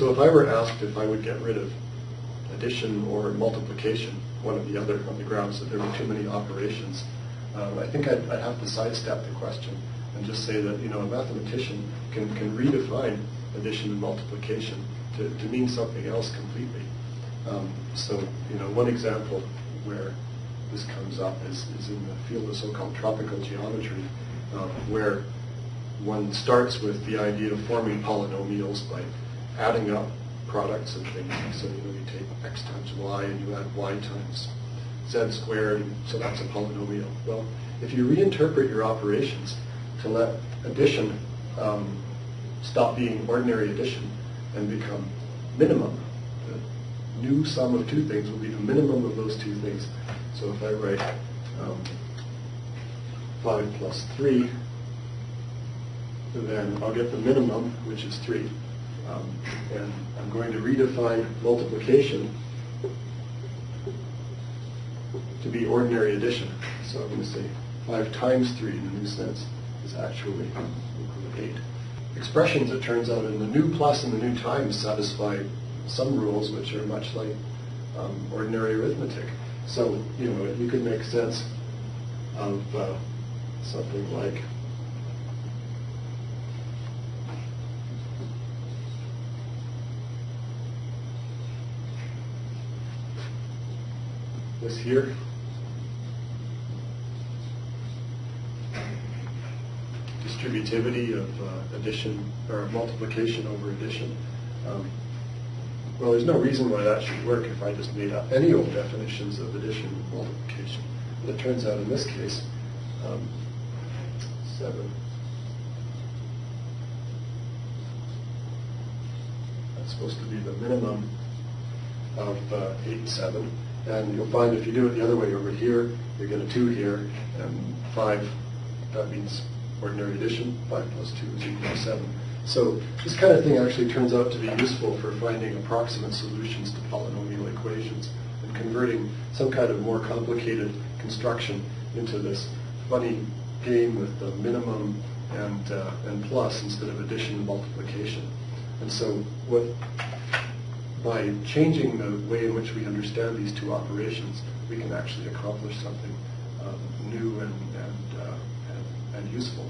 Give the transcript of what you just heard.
So if I were asked if I would get rid of addition or multiplication, one or the other, on the grounds that there were too many operations, I think I'd have to sidestep the question and just say that, a mathematician can redefine addition and multiplication to mean something else completely. So, one example where this comes up is in the field of so-called tropical geometry, where one starts with the idea of forming polynomials by adding up products of things. So, you take x times y and you add y times z squared, and so that's a polynomial. Well, if you reinterpret your operations to let addition stop being ordinary addition and become minimum, the new sum of two things will be the minimum of those two things. So if I write 5 plus 3, then I'll get the minimum, which is 3. And I'm going to redefine multiplication to be ordinary addition. So I'm going to say 5 times 3 in the new sense is actually equal to 8. Expressions, it turns out, in the new plus and the new times satisfy some rules which are much like ordinary arithmetic. So, you could make sense of something like this here. Distributivity of addition or multiplication over addition. Well, there's no reason why that should work if I just made up any old definitions of addition and multiplication. But it turns out in this case, 7. That's supposed to be the minimum of 8 and 7. And you'll find if you do it the other way over here, you get a 2 here, and 5, that means ordinary addition. 5 plus 2 is equal to 7. So this kind of thing actually turns out to be useful for finding approximate solutions to polynomial equations and converting some kind of more complicated construction into this funny game with the minimum and plus instead of addition and multiplication. And so by changing the way in which we understand these two operations, we can actually accomplish something new and useful.